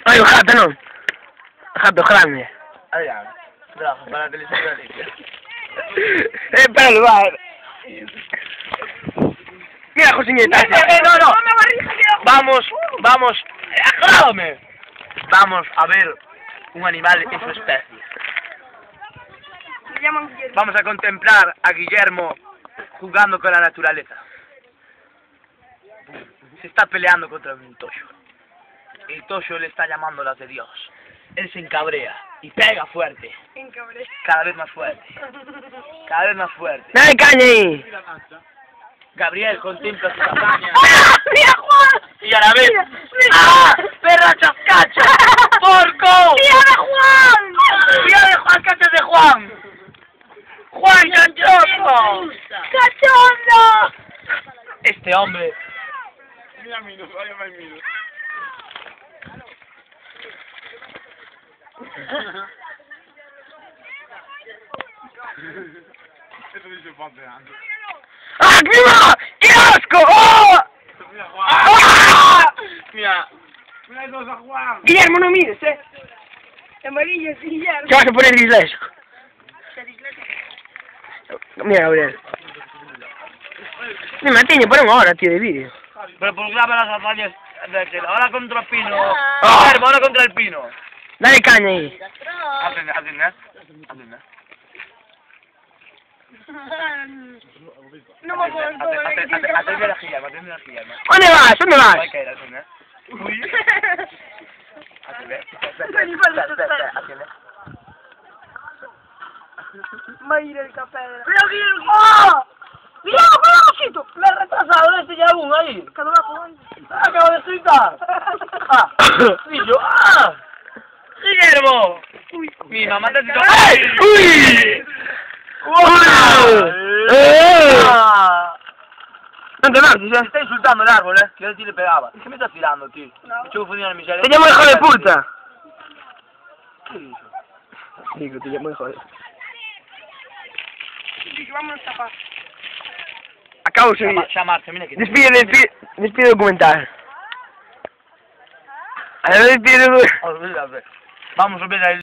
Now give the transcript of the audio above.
Ay, jato no. Jato grande. Adrián, trabajo para la televisión de Alicia. Espéralo, va. Mira, Josiñeta. No. Vamos. ¡Agárrame! Vamos a ver un animal en su especie. Me llaman Guillermo. Vamos a contemplar a Guillermo jugando con la naturaleza. Se está peleando contra un toyo. El toyo le está llamando las de Dios. Él se encabrea y pega fuerte. Encabré. Cada vez más fuerte. Cada vez más fuerte. Dale caña ahí. Gabriel contempla su campaña. ¡Ah! ¡Mira, Juan! Y a la vez... ¡Mira! ¡Ah! ¡Perra chascacha! ¡Porco! ¡Mira, Juan! ¡Mira de Juan, cachas de Juan! ¡Juan Canchoso! ¡Cachondo! Este hombre... Mira Minos, vaya más Minos. Eso dice pateando. ¡Ah, mira! ¡Qué asco! ¡Oh! Mira Juan. ¡Ah! Mira eso a Juan. Guillermo, no mires, Amarillo, sí, Guillermo. Te vas a poner disléxico. Mira, Gabriel. Me mantiene, ponemos ahora, tío, de vídeo. Pero por graba las hazañas de ahora contra el pino. Ah. Guillermo, ahora contra el pino. Dale caña ahí. Atender. No me acuerdo todo lo que tiene que Atender a pasar. Guillermo. ¿Dónde vas? ¿Dónde Va a vas? caer, atender. Uy. Atender. Atender. Va a ir el café. ¡Cuidado, Guillermo! ¡Oh! ¡Cuidado, cuidado, ¡Me ha retrasado este ya aún ahí! ¡Cuidado, Juan! ¡Acabo de fritar! ¡Ah! ¡Y yo! ¡Ah! ¡Guillermo! Uy. Mi mamá te ha dicho... ¡Ay! ¡Uy! ¡Wow! ¡Eh! No te marches, Me está insultando el árbol, que a él sí le pegaba. ¿Qué me estás tirando, tío? No. Chupo fundido en mi cerebro. Te llamo hijo de puta. ¿Qué dijo? Sí, que te llamo hijo de... Dice, vámonos a tapar. Acabo de subir. Llamarse, mira que... Despide documental. A ver, despide documental. Olvídate. Vamos a ver a